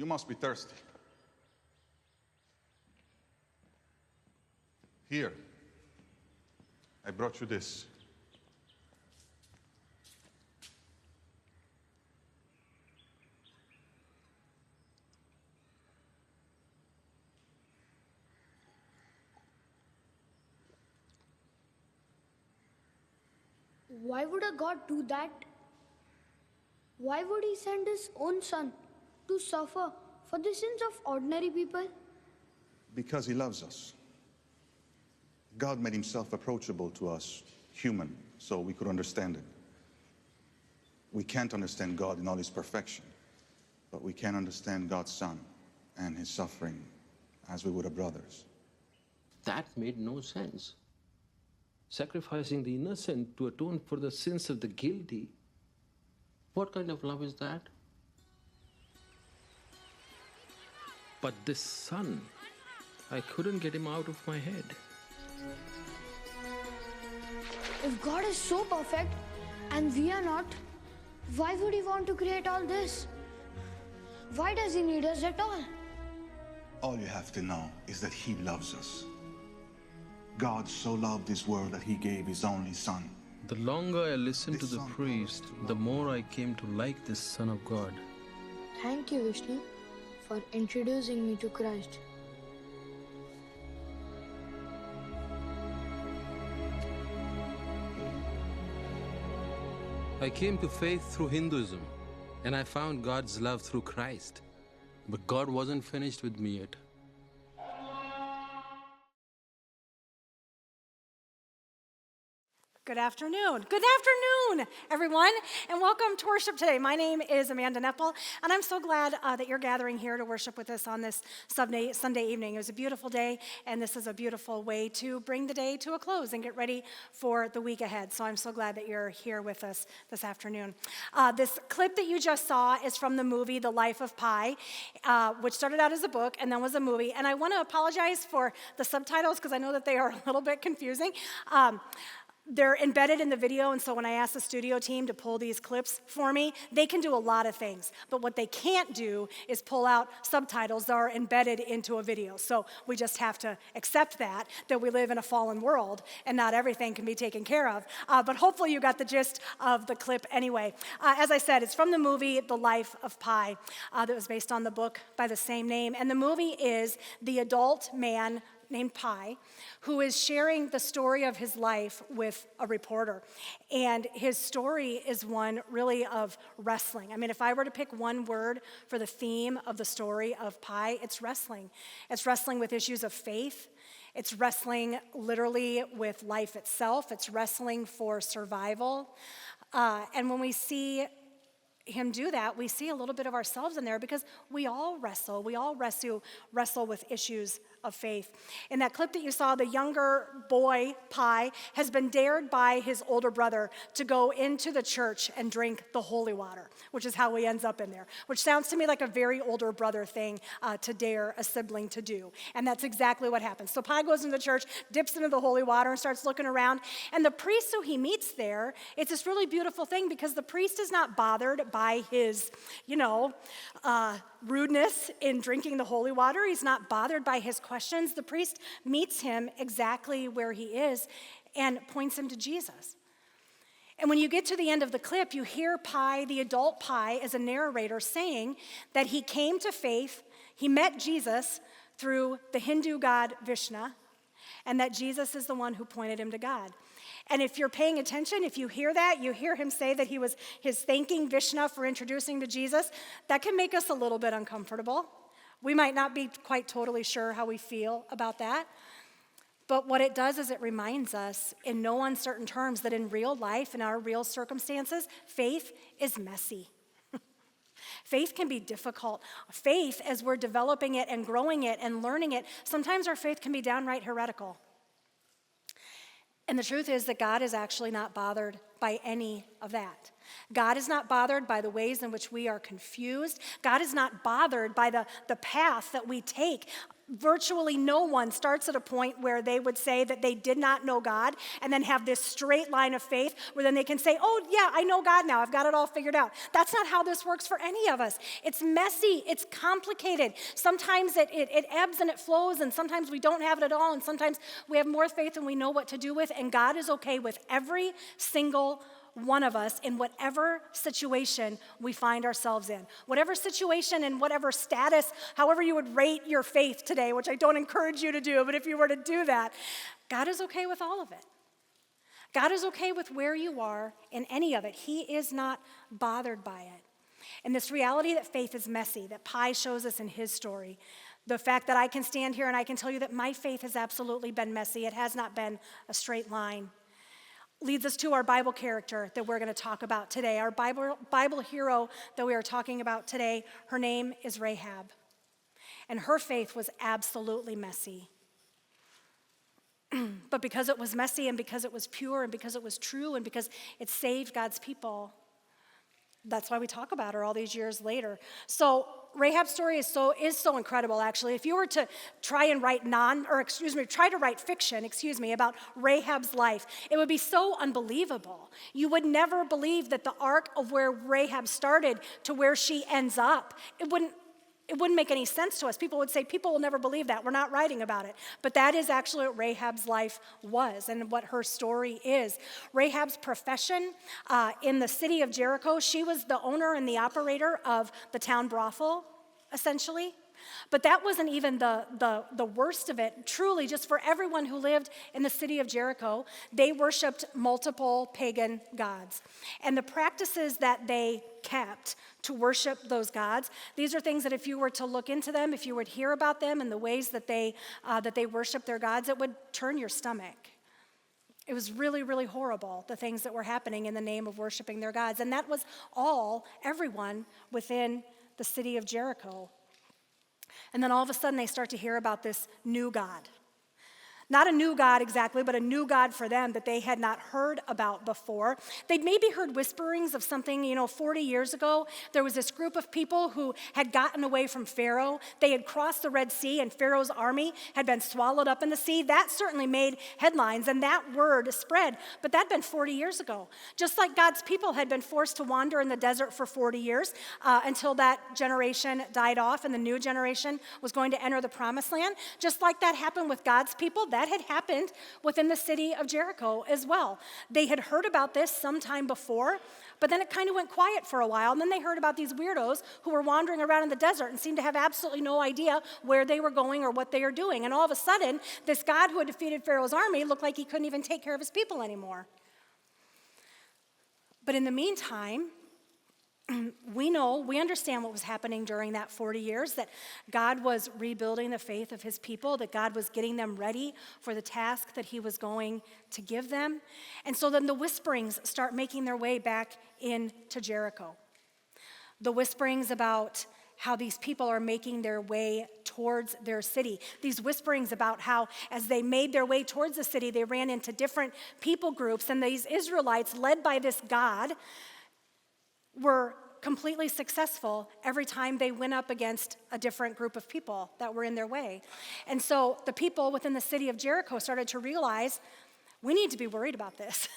You must be thirsty. Here, I brought you this. Why would a God do that? Why would he send his own son to suffer for the sins of ordinary people? Because he loves us. God made himself approachable to us, human, so we could understand it. We can't understand God in all his perfection, but we can understand God's Son and his suffering as we would a brother's. That made no sense. Sacrificing the innocent to atone for the sins of the guilty. What kind of love is that? But this son, I couldn't get him out of my head. If God is so perfect and we are not, why would he want to create all this? Why does he need us at all? All you have to know is that he loves us. God so loved this world that he gave his only son. The longer I listened to the priest, the more I came to like this Son of God. Thank you, Vishnu, for introducing me to Christ. I came to faith through Hinduism, and I found God's love through Christ. But God wasn't finished with me yet. Good afternoon. Good afternoon, everyone, and welcome to worship today. My name is Amanda Neppl, and I'm so glad that you're gathering here to worship with us on this Sunday evening. It was a beautiful day, and this is a beautiful way to bring the day to a close and get ready for the week ahead. So I'm so glad that you're here with us this afternoon. This clip that you just saw is from the movie The Life of Pi, which started out as a book and then was a movie. And I want to apologize for the subtitles because I know that they are a little bit confusing. They're embedded in the video, and so when I ask the studio team to pull these clips for me, they can do a lot of things. But what they can't do is pull out subtitles that are embedded into a video. So we just have to accept that we live in a fallen world, and not everything can be taken care of. But hopefully you got the gist of the clip anyway. As I said, it's from the movie The Life of Pi that was based on the book by the same name. And the movie is the adult man named Pi, who is sharing the story of his life with a reporter. And his story is one really of wrestling. I mean, if I were to pick one word for the theme of the story of Pi, it's wrestling. It's wrestling with issues of faith. It's wrestling literally with life itself. It's wrestling for survival. And when we see him do that, we see a little bit of ourselves in there because we all wrestle. We all wrestle with issues of faith. In that clip that you saw, the younger boy, Pi, has been dared by his older brother to go into the church and drink the holy water, which is how he ends up in there, which sounds to me like a very older brother thing to dare a sibling to do. And that's exactly what happens. So Pi goes into the church, dips into the holy water, and starts looking around. And the priest who he meets there, it's this really beautiful thing because the priest is not bothered by his, rudeness in drinking the holy water. He's not bothered by his questions. The priest meets him exactly where he is and points him to Jesus. And when you get to the end of the clip, you hear Pi, the adult Pi, as a narrator saying that he came to faith, he met Jesus through the Hindu god Vishnu, and that Jesus is the one who pointed him to God. And if you're paying attention, if you hear that, you hear him say that his thanking Vishnu for introducing to Jesus, that can make us a little bit uncomfortable. We might not be quite totally sure how we feel about that. But what it does is it reminds us in no uncertain terms that in real life, in our real circumstances, faith is messy. Faith can be difficult. Faith, as we're developing it and growing it and learning it, sometimes our faith can be downright heretical. And the truth is that God is actually not bothered by any of that. God is not bothered by the ways in which we are confused. God is not bothered by the path that we take. Virtually no one starts at a point where they would say that they did not know God and then have this straight line of faith where then they can say, oh yeah, I know God now, I've got it all figured out. That's not how this works for any of us. It's messy, it's complicated. Sometimes it ebbs and it flows, and sometimes we don't have it at all, and sometimes we have more faith than we know what to do with, and God is okay with every single one of us in whatever situation we find ourselves in. Whatever situation and whatever status, however you would rate your faith today, which I don't encourage you to do, but if you were to do that, God is okay with all of it. God is okay with where you are in any of it. He is not bothered by it. And this reality that faith is messy, that Pi shows us in his story, the fact that I can stand here and I can tell you that my faith has absolutely been messy. It has not been a straight line. Leads us to our Bible character that we're going to talk about today. Our Bible hero that we are talking about today, her name is Rahab. And her faith was absolutely messy. But because it was messy and because it was pure and because it was true and because it saved God's people, that's why we talk about her all these years later. So Rahab's story is so incredible, actually. If you were to try to write fiction, about Rahab's life, it would be so unbelievable. You would never believe that the arc of where Rahab started to where she ends up, it wouldn't make any sense to us. People would say, people will never believe that. We're not writing about it. But that is actually what Rahab's life was and what her story is. Rahab's profession in the city of Jericho, she was the owner and the operator of the town brothel, essentially. But that wasn't even the worst of it. Truly, just for everyone who lived in the city of Jericho, they worshiped multiple pagan gods. And the practices that they kept to worship those gods, these are things that if you were to look into them, if you would hear about them and the ways that they worship their gods, it would turn your stomach. It was really, really horrible, the things that were happening in the name of worshiping their gods. And that was everyone within the city of Jericho. And then all of a sudden they start to hear about this new God. Not a new God exactly, but a new God for them that they had not heard about before. They'd maybe heard whisperings of something, 40 years ago. There was this group of people who had gotten away from Pharaoh. They had crossed the Red Sea, and Pharaoh's army had been swallowed up in the sea. That certainly made headlines, and that word spread. But that'd been 40 years ago. Just like God's people had been forced to wander in the desert for 40 years until that generation died off and the new generation was going to enter the promised land. Just like that happened with God's people, that had happened within the city of Jericho as well. They had heard about this sometime before, but then it kind of went quiet for a while, and then they heard about these weirdos who were wandering around in the desert and seemed to have absolutely no idea where they were going or what they were doing. And all of a sudden, this God who had defeated Pharaoh's army looked like he couldn't even take care of his people anymore. But in the meantime, we understand what was happening during that 40 years, that God was rebuilding the faith of his people, that God was getting them ready for the task that he was going to give them. And so then the whisperings start making their way back into Jericho. The whisperings about how these people are making their way towards their city. These whisperings about how as they made their way towards the city, they ran into different people groups, and these Israelites, led by this God, were completely successful every time they went up against a different group of people that were in their way. And so the people within the city of Jericho started to realize, we need to be worried about this.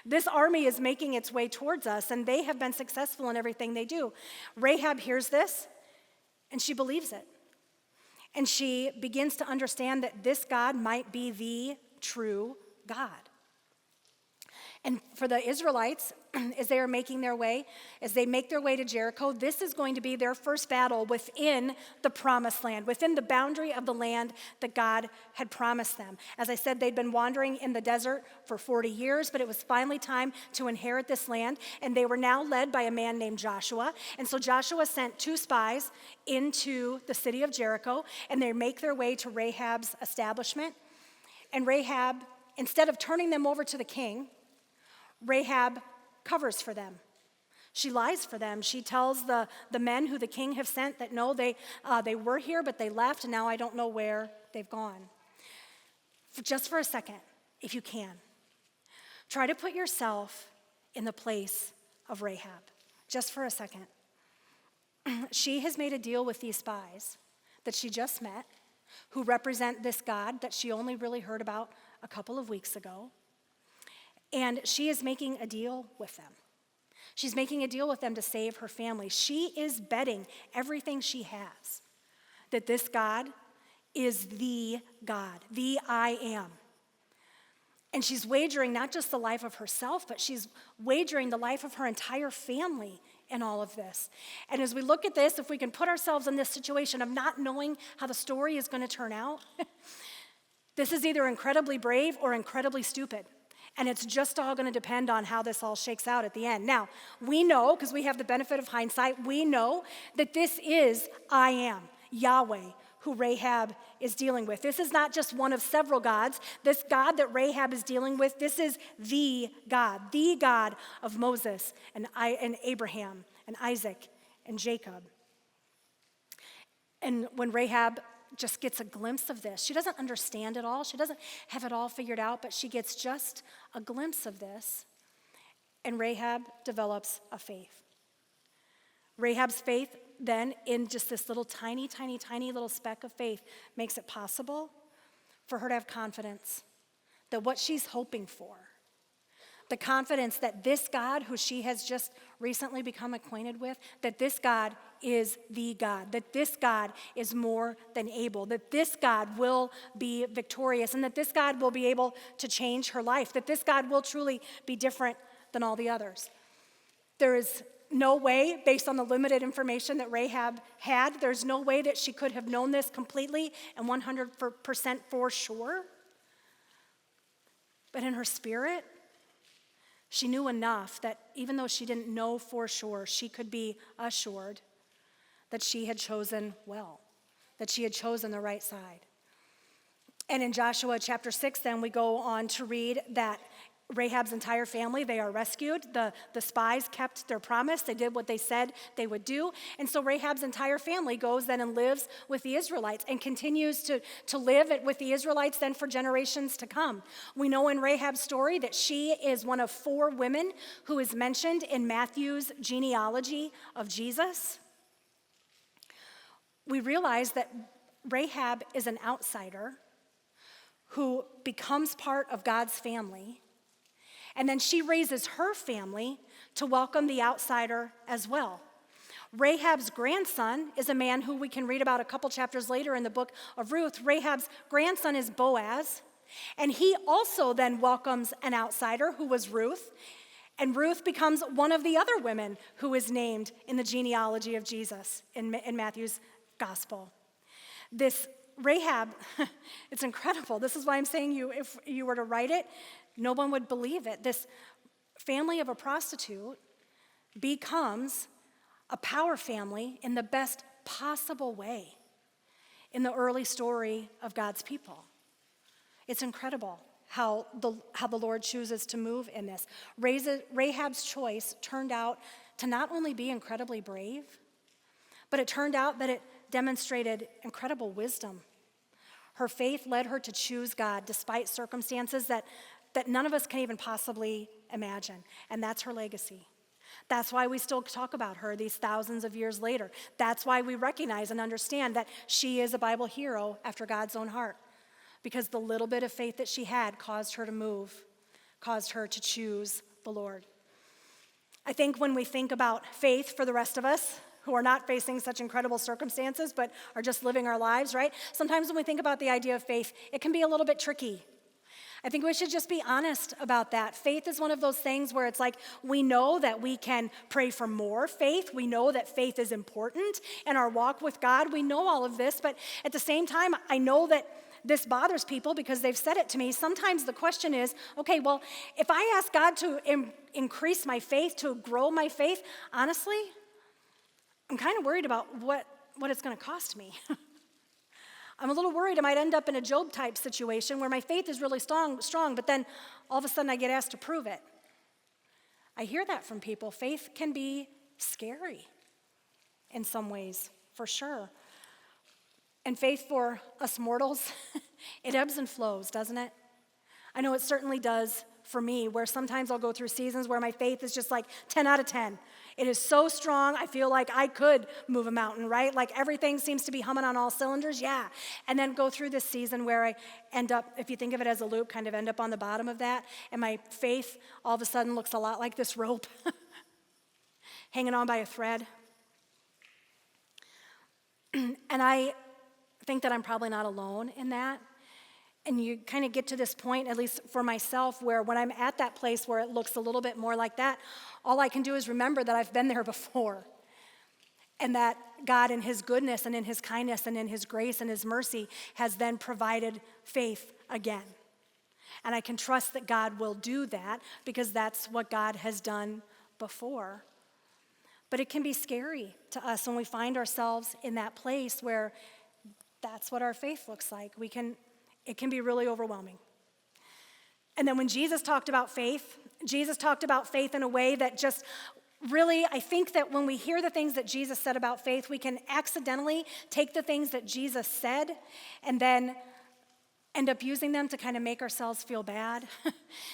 This army is making its way towards us, and they have been successful in everything they do. Rahab hears this, and she believes it. And she begins to understand that this God might be the true God. And for the Israelites, as they make their way to Jericho, this is going to be their first battle within the promised land, within the boundary of the land that God had promised them. As I said, they'd been wandering in the desert for 40 years, but it was finally time to inherit this land, and they were now led by a man named Joshua. And so Joshua sent 2 spies into the city of Jericho, and they make their way to Rahab's establishment. And Rahab, instead of turning them over to the king, Rahab covers for them. She lies for them. She tells the men who the king have sent that no, they were here, but they left, and now I don't know where they've gone. Just for a second, if you can, try to put yourself in the place of Rahab, just for a second. She has made a deal with these spies that she just met, who represent this God that she only really heard about a couple of weeks ago. And she is making a deal with them. She's making a deal with them to save her family. She is betting everything she has that this God is the God, the I am. And she's wagering not just the life of herself, but she's wagering the life of her entire family in all of this. And as we look at this, if we can put ourselves in this situation of not knowing how the story is going to turn out, this is either incredibly brave or incredibly stupid. And it's just all going to depend on how this all shakes out at the end. Now, we know, because we have the benefit of hindsight, we know that this is I am, Yahweh, who Rahab is dealing with. This is not just one of several gods. This God that Rahab is dealing with, this is the God of Moses and Abraham and Isaac and Jacob. And when Rahab just gets a glimpse of this, she doesn't understand it all. She doesn't have it all figured out, but she gets just a glimpse of this. And Rahab develops a faith. Rahab's faith then, in just this little tiny little speck of faith, makes it possible for her to have confidence that what she's hoping for, the confidence that this God, who she has just recently become acquainted with, that this God is the God, that this God is more than able, that this God will be victorious, and that this God will be able to change her life, that this God will truly be different than all the others. There is no way, based on the limited information that Rahab had, there's no way that she could have known this completely and 100% for sure. But in her spirit, she knew enough that even though she didn't know for sure, she could be assured that she had chosen well, that she had chosen the right side. And in Joshua chapter 6, then, we go on to read that Rahab's entire family, they are rescued. The spies kept their promise. They did what they said they would do. And so Rahab's entire family goes then and lives with the Israelites and continues to live with the Israelites then for generations to come. We know in Rahab's story that she is one of 4 women who is mentioned in Matthew's genealogy of Jesus. We realize that Rahab is an outsider who becomes part of God's family. And then she raises her family to welcome the outsider as well. Rahab's grandson is a man who we can read about a couple chapters later in the book of Ruth. Rahab's grandson is Boaz, and he also then welcomes an outsider who was Ruth, and Ruth becomes one of the other women who is named in the genealogy of Jesus in Matthew's gospel. This Rahab, it's incredible. This is why I'm saying if you were to write it, no one would believe it. This family of a prostitute becomes a power family in the best possible way in the early story of God's people. It's incredible how the Lord chooses to move in this. Rahab's choice turned out to not only be incredibly brave, but it turned out that it demonstrated incredible wisdom. Her faith led her to choose God despite circumstances that none of us can even possibly imagine. And that's her legacy. That's why we still talk about her these thousands of years later. That's why we recognize and understand that she is a Bible hero after God's own heart. Because the little bit of faith that she had caused her to move, caused her to choose the Lord. I think when we think about faith for the rest of us, who are not facing such incredible circumstances, but are just living our lives, right? Sometimes when we think about the idea of faith, it can be a little bit tricky. I think we should just be honest about that. Faith is one of those things where it's like we know that we can pray for more faith. We know that faith is important in our walk with God. We know all of this, but at the same time, I know that this bothers people because they've said it to me. Sometimes the question is, okay, well, if I ask God to increase my faith, to grow my faith, honestly, I'm kind of worried about what it's going to cost me. I'm a little worried I might end up in a Job-type situation where my faith is really strong, but then all of a sudden I get asked to prove it. I hear that from people. Faith can be scary in some ways, for sure. And faith for us mortals, it ebbs and flows, doesn't it? I know it certainly does for me, where sometimes I'll go through seasons where my faith is just like 10 out of 10. It is so strong, I feel like I could move a mountain, right? Like everything seems to be humming on all cylinders, yeah. And then go through this season where I end up, if you think of it as a loop, kind of end up on the bottom of that, and my faith all of a sudden looks a lot like this rope hanging on by a thread. And I think that I'm probably not alone in that. And you kind of get to this point, at least for myself, where when I'm at that place where it looks a little bit more like that, all I can do is remember that I've been there before. And that God in his goodness and in his kindness and in his grace and his mercy has then provided faith again. And I can trust that God will do that because that's what God has done before. But it can be scary to us when we find ourselves in that place where that's what our faith looks like. It can be really overwhelming. And then when Jesus talked about faith in a way that just really, I think that when we hear the things that Jesus said about faith, we can accidentally take the things that Jesus said and then end up using them to kind of make ourselves feel bad.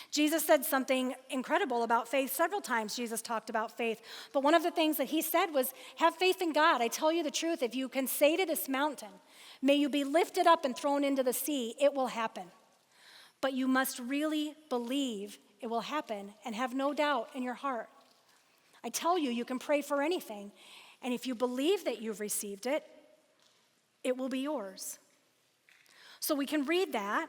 Jesus said something incredible about faith. Several times Jesus talked about faith. But one of the things that he said was, have faith in God. I tell you the truth, if you can say to this mountain, may you be lifted up and thrown into the sea, it will happen. But you must really believe it will happen and have no doubt in your heart. I tell you, you can pray for anything. And if you believe that you've received it, it will be yours. So we can read that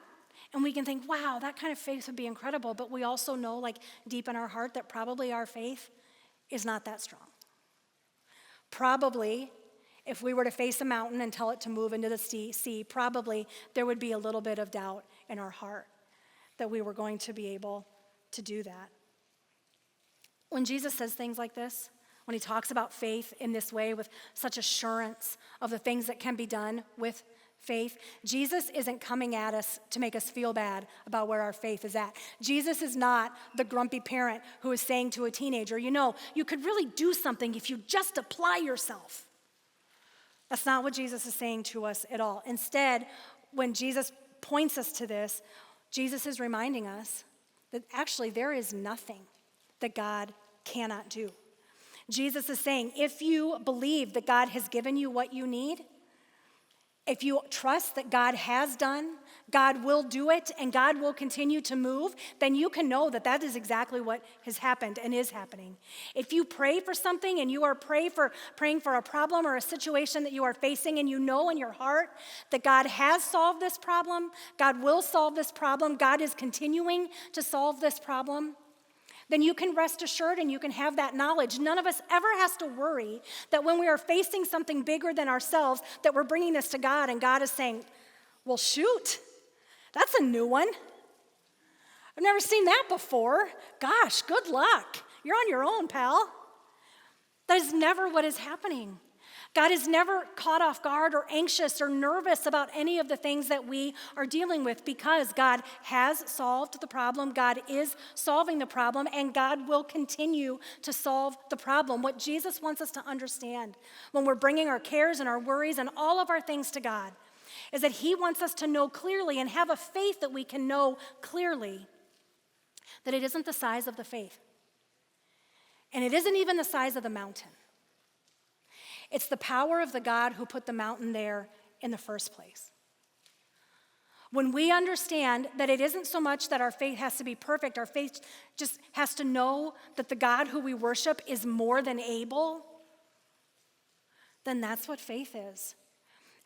and we can think, wow, that kind of faith would be incredible. But we also know, like deep in our heart, that probably our faith is not that strong. Probably, if we were to face a mountain and tell it to move into the sea, probably there would be a little bit of doubt in our heart that we were going to be able to do that. When Jesus says things like this, when he talks about faith in this way with such assurance of the things that can be done with faith, Jesus isn't coming at us to make us feel bad about where our faith is at. Jesus is not the grumpy parent who is saying to a teenager, you know, you could really do something if you just apply yourself. That's not what Jesus is saying to us at all. Instead, when Jesus points us to this, Jesus is reminding us that actually there is nothing that God cannot do. Jesus is saying, if you believe that God has given you what you need, if you trust that God has done, God will do it, and God will continue to move, then you can know that that is exactly what has happened and is happening. If you pray for something and you are praying for a problem or a situation that you are facing, and you know in your heart that God has solved this problem, God will solve this problem, God is continuing to solve this problem, then you can rest assured and you can have that knowledge. None of us ever has to worry that when we are facing something bigger than ourselves, that we're bringing this to God and God is saying, well, shoot, that's a new one. I've never seen that before. Gosh, good luck. You're on your own, pal. That is never what is happening. God is never caught off guard or anxious or nervous about any of the things that we are dealing with because God has solved the problem, God is solving the problem, and God will continue to solve the problem. What Jesus wants us to understand when we're bringing our cares and our worries and all of our things to God is that he wants us to know clearly and have a faith that we can know clearly that it isn't the size of the faith, and it isn't even the size of the mountain. It's the power of the God who put the mountain there in the first place. When we understand that it isn't so much that our faith has to be perfect, our faith just has to know that the God who we worship is more than able, then that's what faith is.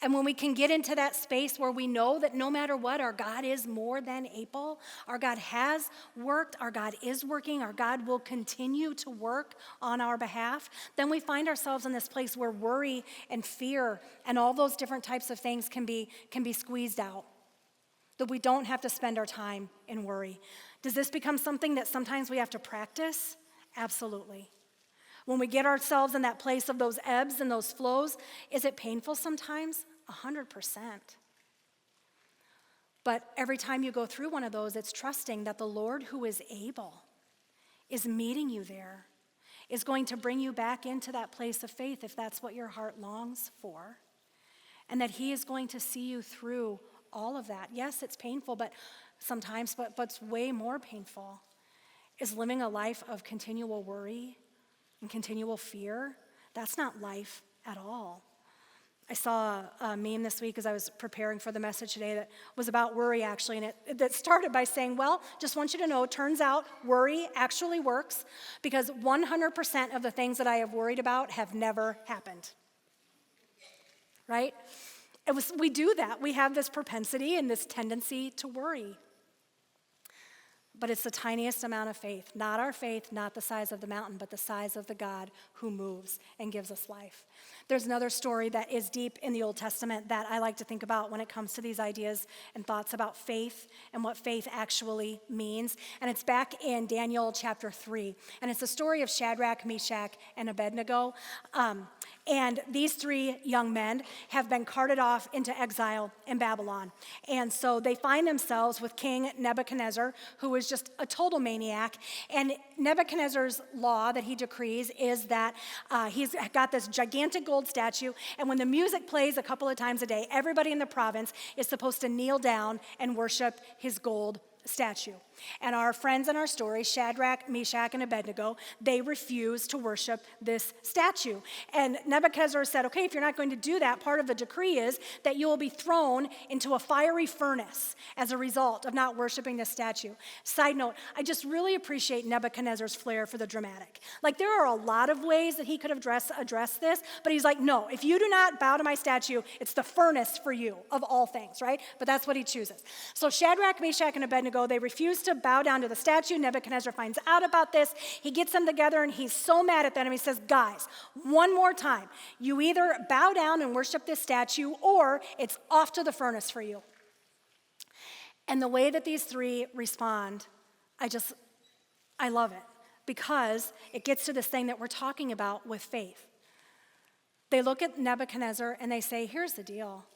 And when we can get into that space where we know that no matter what, our God is more than able, our God has worked, our God is working, our God will continue to work on our behalf, then we find ourselves in this place where worry and fear and all those different types of things can be squeezed out, that we don't have to spend our time in worry. Does this become something that sometimes we have to practice? Absolutely. When we get ourselves in that place of those ebbs and those flows, is it painful sometimes? 100%. But every time you go through one of those, it's trusting that the Lord who is able is meeting you there, is going to bring you back into that place of faith if that's what your heart longs for, and that he is going to see you through all of that. Yes, it's painful, but sometimes, but it's way more painful is living a life of continual worry and continual fear. That's not life at all. I saw a meme this week as I was preparing for the message today that was about worry, actually, and that started by saying, well, just want you to know, turns out worry actually works because 100% of the things that I have worried about have never happened. Right? We do that. We have this propensity and this tendency to worry. But it's the tiniest amount of faith, not our faith, not the size of the mountain, but the size of the God who moves and gives us life. There's another story that is deep in the Old Testament that I like to think about when it comes to these ideas and thoughts about faith and what faith actually means. And it's back in Daniel chapter 3. And it's the story of Shadrach, Meshach, and Abednego. And these three young men have been carted off into exile in Babylon. And so they find themselves with King Nebuchadnezzar, who is just a total maniac. And Nebuchadnezzar's law that he decrees is that he's got this gigantic gold statue, and when the music plays a couple of times a day, everybody in the province is supposed to kneel down and worship his gold statue. And our friends in our story, Shadrach, Meshach, and Abednego, they refuse to worship this statue. And Nebuchadnezzar said, okay, if you're not going to do that, part of the decree is that you will be thrown into a fiery furnace as a result of not worshiping this statue. Side note, I just really appreciate Nebuchadnezzar's flair for the dramatic. Like, there are a lot of ways that he could have addressed this, but he's like, no, if you do not bow to my statue, it's the furnace for you, of all things, right? But that's what he chooses. So Shadrach, Meshach, and Abednego, they refuse to bow down to the statue. Nebuchadnezzar finds out about this. He gets them together, and he's so mad at them. He says, guys, one more time. You either bow down and worship this statue, or it's off to the furnace for you. And the way that these three respond, I love it, because it gets to this thing that we're talking about with faith. They look at Nebuchadnezzar, and they say, here's the deal.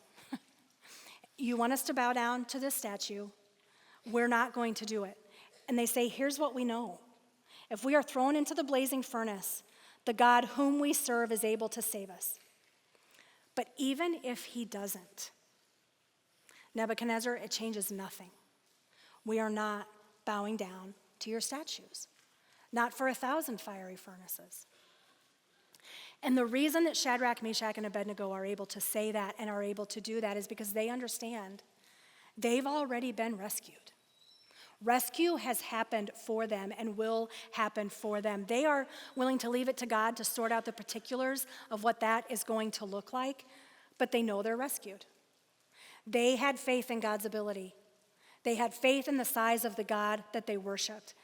You want us to bow down to this statue? We're not going to do it. And they say, here's what we know. If we are thrown into the blazing furnace, the God whom we serve is able to save us. But even if he doesn't, Nebuchadnezzar, it changes nothing. We are not bowing down to your statues, not for 1,000 fiery furnaces. And the reason that Shadrach, Meshach, and Abednego are able to say that and are able to do that is because they understand they've already been rescued. Rescue has happened for them and will happen for them. They are willing to leave it to God to sort out the particulars of what that is going to look like, but they know they're rescued. They had faith in God's ability. They had faith in the size of the God that they worshiped.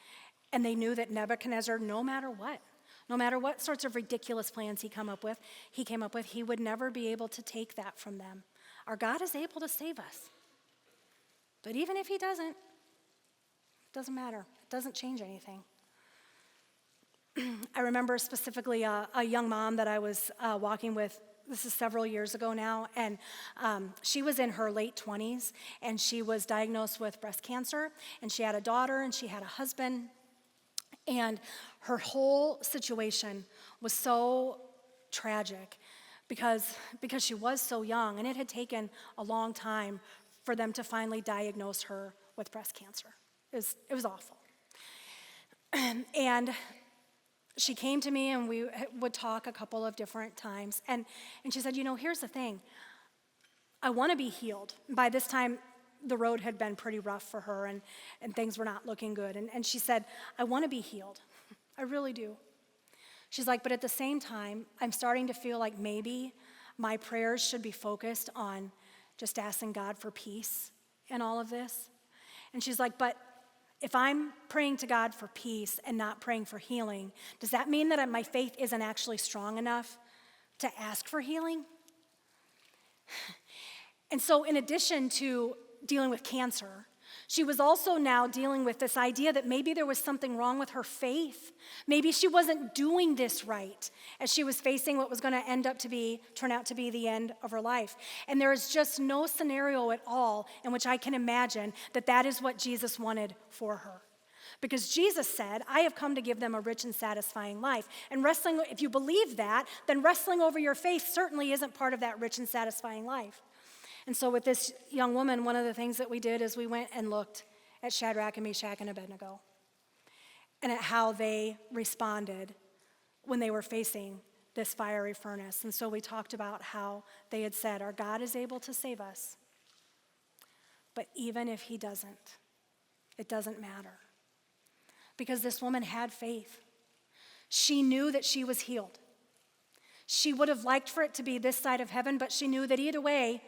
And they knew that Nebuchadnezzar, no matter what sorts of ridiculous plans he came up with, he would never be able to take that from them. Our God is able to save us. But even if he doesn't, it doesn't matter. It doesn't change anything. I remember specifically a young mom that I was walking with. This is several years ago now, and she was in her late 20s, and she was diagnosed with breast cancer, and she had a daughter, and she had a husband, and her whole situation was so tragic because she was so young, and it had taken a long time for them to finally diagnose her with breast cancer. It was awful. And she came to me, and we would talk a couple of different times. And she said, here's the thing. I want to be healed. By this time, the road had been pretty rough for her, and things were not looking good. And she said, I want to be healed. I really do. She's like, but at the same time, I'm starting to feel like maybe my prayers should be focused on just asking God for peace in all of this. And she's like, but if I'm praying to God for peace and not praying for healing, does that mean that my faith isn't actually strong enough to ask for healing? And so in addition to dealing with cancer, she was also now dealing with this idea that maybe there was something wrong with her faith. Maybe she wasn't doing this right as she was facing what was going to turn out to be the end of her life. And there is just no scenario at all in which I can imagine that is what Jesus wanted for her. Because Jesus said, I have come to give them a rich and satisfying life. And if you believe that, then wrestling over your faith certainly isn't part of that rich and satisfying life. And so with this young woman, one of the things that we did is we went and looked at Shadrach and Meshach and Abednego. and at how they responded when they were facing this fiery furnace. And so we talked about how they had said, our God is able to save us, but even if he doesn't, it doesn't matter. Because this woman had faith. She knew that she was healed. She would have liked for it to be this side of heaven, but she knew that either way,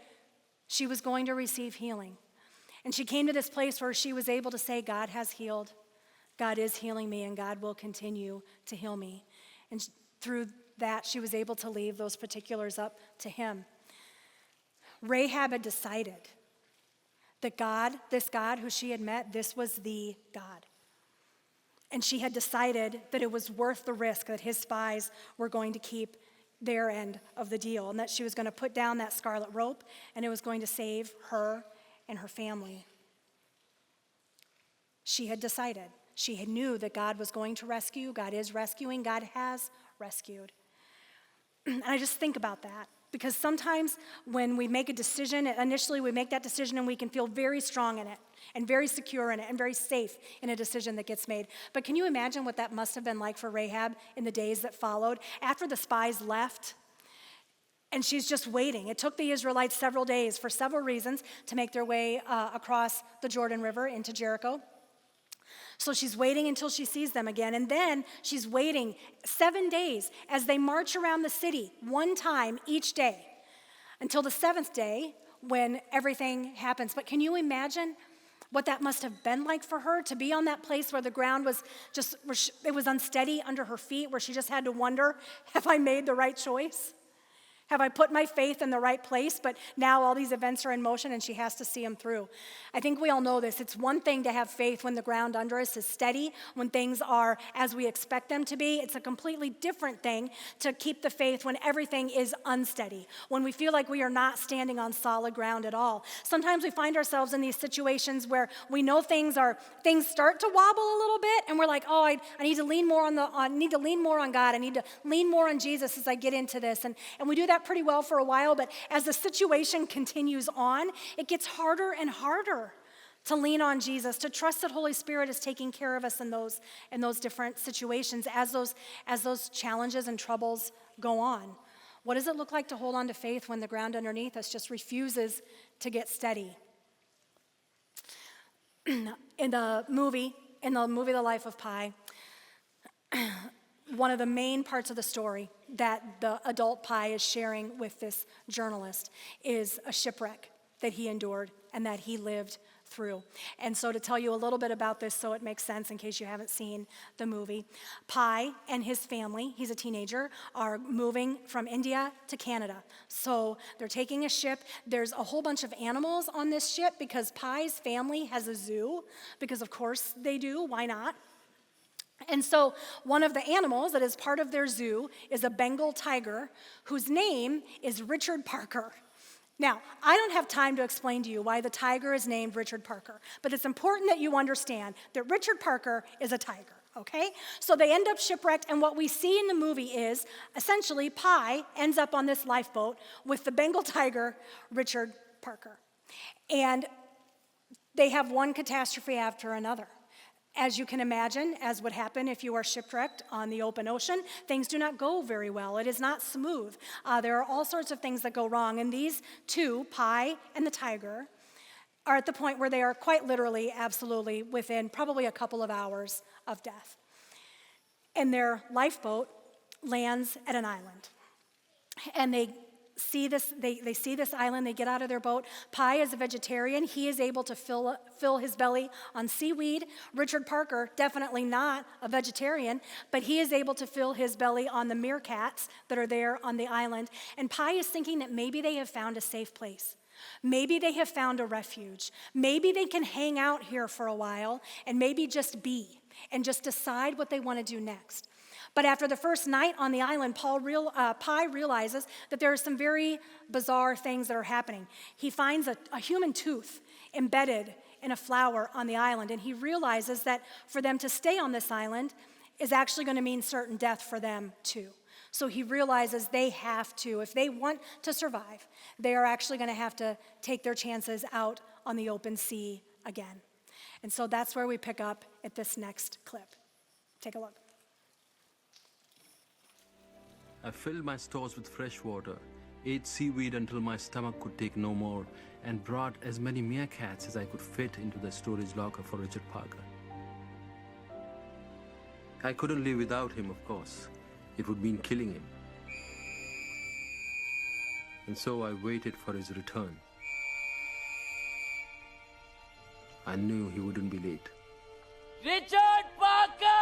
she was going to receive healing. And she came to this place where she was able to say, God has healed. God is healing me, and God will continue to heal me. And through that, she was able to leave those particulars up to him. Rahab had decided that God, this God who she had met, this was the God. And she had decided that it was worth the risk that his spies were going to keep their end of the deal, and that she was going to put down that scarlet rope, and it was going to save her and her family. She had decided. She had knew that God was going to rescue. God is rescuing. God has rescued. And I just think about that, because sometimes when we make a decision, initially we make that decision and we can feel very strong in it and very secure in it and very safe in a decision that gets made. But can you imagine what that must have been like for Rahab in the days that followed? After the spies left, and she's just waiting. It took the Israelites several days for several reasons to make their way across the Jordan River into Jericho. So she's waiting until she sees them again. And then she's waiting 7 days as they march around the city one time each day until the seventh day when everything happens. But can you imagine what that must have been like for her to be on that place where the ground was just, it was unsteady under her feet, where she just had to wonder, have I made the right choice? Have I put my faith in the right place? But now all these events are in motion and she has to see them through. I think we all know this. It's one thing to have faith when the ground under us is steady, when things are as we expect them to be. It's a completely different thing to keep the faith when everything is unsteady, when we feel like we are not standing on solid ground at all. Sometimes we find ourselves in these situations where we know things start to wobble a little bit, and we're like, oh, I need to lean more on God. I need to lean more on Jesus as I get into this. And we do that pretty well for a while, but as the situation continues on, it gets harder and harder to lean on Jesus, to trust that Holy Spirit is taking care of us in those different situations as those challenges and troubles go on. What does it look like to hold on to faith when the ground underneath us just refuses to get steady? In the movie The Life of Pi, one of the main parts of the story that the adult Pi is sharing with this journalist is a shipwreck that he endured and that he lived through. And so to tell you a little bit about this so it makes sense in case you haven't seen the movie, Pi and his family, he's a teenager, are moving from India to Canada. So they're taking a ship. There's a whole bunch of animals on this ship because Pi's family has a zoo, because of course they do, why not? And so one of the animals that is part of their zoo is a Bengal tiger whose name is Richard Parker. Now, I don't have time to explain to you why the tiger is named Richard Parker, but it's important that you understand that Richard Parker is a tiger, okay? So they end up shipwrecked, and what we see in the movie is essentially Pi ends up on this lifeboat with the Bengal tiger, Richard Parker. And they have one catastrophe after another. As you can imagine, as would happen if you are shipwrecked on the open ocean, things do not go very well. It is not smooth. There are all sorts of things that go wrong. And these two, Pi and the tiger, are at the point where they are quite literally, absolutely within probably a couple of hours of death. And their lifeboat lands at an island. And they see this island, they get out of their boat. Pi is a vegetarian. He is able to fill his belly on seaweed. Richard Parker, definitely not a vegetarian, but he is able to fill his belly on the meerkats that are there on the island. And Pi is thinking that maybe they have found a safe place. Maybe they have found a refuge. Maybe they can hang out here for a while and maybe just be and just decide what they want to do next. But after the first night on the island, Pi realizes that there are some very bizarre things that are happening. He finds a human tooth embedded in a flower on the island, and he realizes that for them to stay on this island is actually going to mean certain death for them too. So he realizes they have to, if they want to survive, they are actually going to have to take their chances out on the open sea again. And so that's where we pick up at this next clip. Take a look. I filled my stores with fresh water, ate seaweed until my stomach could take no more, and brought as many meerkats as I could fit into the storage locker for Richard Parker. I couldn't live without him, of course. It would mean killing him. And so I waited for his return. I knew he wouldn't be late. Richard Parker!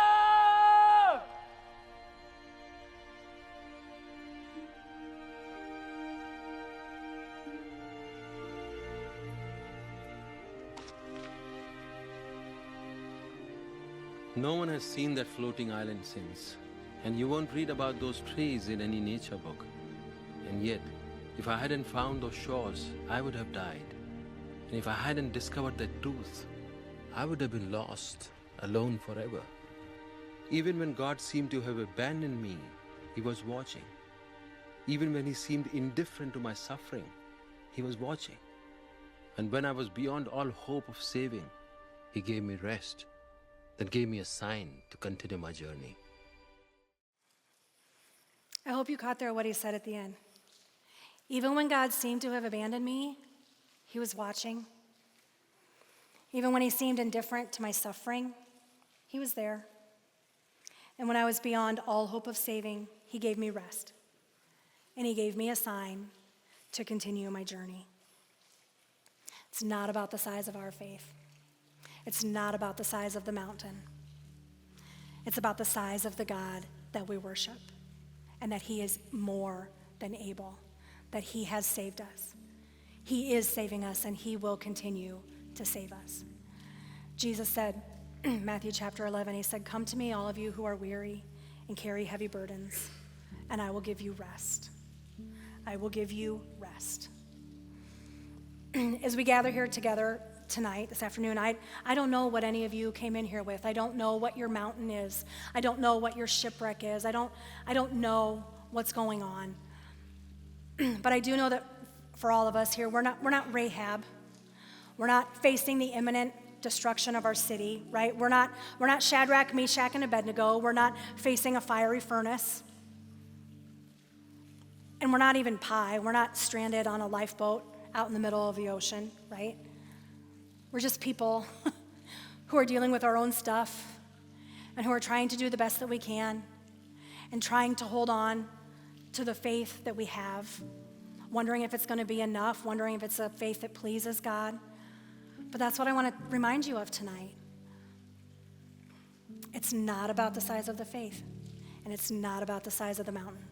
No one has seen that floating island since, and you won't read about those trees in any nature book. And yet, if I hadn't found those shores, I would have died. And if I hadn't discovered that truth, I would have been lost, alone forever. Even when God seemed to have abandoned me, He was watching. Even when He seemed indifferent to my suffering, He was watching. And when I was beyond all hope of saving, He gave me rest, that gave me a sign to continue my journey. I hope you caught there what he said at the end. Even when God seemed to have abandoned me, He was watching. Even when He seemed indifferent to my suffering, He was there. And when I was beyond all hope of saving, He gave me rest. And He gave me a sign to continue my journey. It's not about the size of our faith. It's not about the size of the mountain. It's about the size of the God that we worship, and that He is more than able, that He has saved us. He is saving us, and He will continue to save us. Jesus said, Matthew chapter 11, He said, "Come to me, all of you who are weary and carry heavy burdens, and I will give you rest." I will give you rest. As we gather here together tonight, this afternoon, I don't know what any of you came in here with. I don't know what your mountain is. I don't know what your shipwreck is. I don't know what's going on. But I do know that for all of us here, we're not Rahab. We're not facing the imminent destruction of our city, right? We're not Shadrach, Meshach, and Abednego. We're not facing a fiery furnace. And we're not even Pi. We're not stranded on a lifeboat out in the middle of the ocean, right? We're just people who are dealing with our own stuff and who are trying to do the best that we can and trying to hold on to the faith that we have, wondering if it's going to be enough, wondering if it's a faith that pleases God. But that's what I want to remind you of tonight. It's not about the size of the faith, and it's not about the size of the mountain.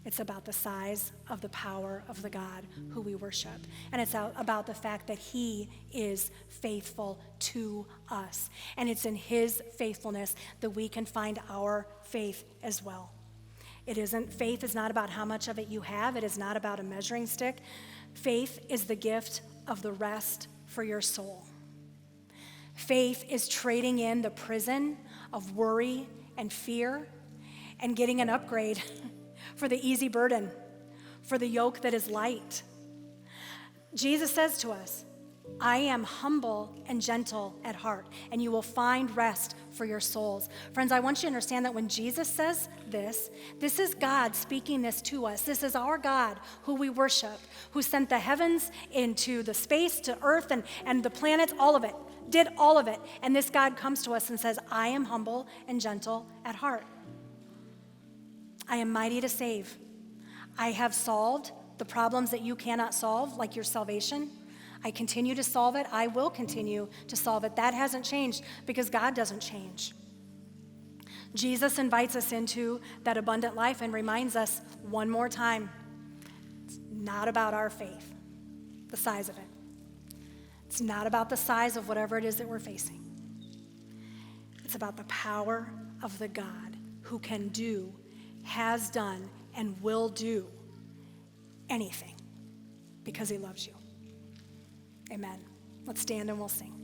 It's about the size of the power of the God who we worship. And it's about the fact that He is faithful to us. And it's in His faithfulness that we can find our faith as well. Faith is not about how much of it you have. It is not about a measuring stick. Faith is the gift of the rest for your soul. Faith is trading in the prison of worry and fear and getting an upgrade for the easy burden, for the yoke that is light. Jesus says to us, "I am humble and gentle at heart, and you will find rest for your souls." Friends, I want you to understand that when Jesus says this is God speaking this to us. This is our God who we worship, who sent the heavens into the space, to earth, and the planets, all of it, did all of it. And this God comes to us and says, "I am humble and gentle at heart. I am mighty to save. I have solved the problems that you cannot solve, like your salvation. I continue to solve it. I will continue to solve it." That hasn't changed because God doesn't change. Jesus invites us into that abundant life and reminds us one more time, it's not about our faith, the size of it. It's not about the size of whatever it is that we're facing. It's about the power of the God who can do, has done, and will do anything because He loves you. Amen. Let's stand and we'll sing.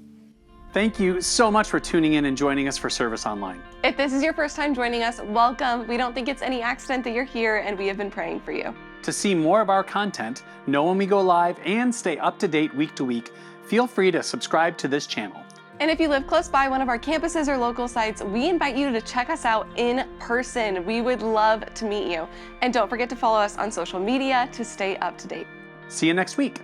Thank you so much for tuning in and joining us for Service Online. If this is your first time joining us, welcome. We don't think it's any accident that you're here, and we have been praying for you. To see more of our content, know when we go live, and stay up to date week to week, feel free to subscribe to this channel. And if you live close by one of our campuses or local sites, we invite you to check us out in person. We would love to meet you. And don't forget to follow us on social media to stay up to date. See you next week.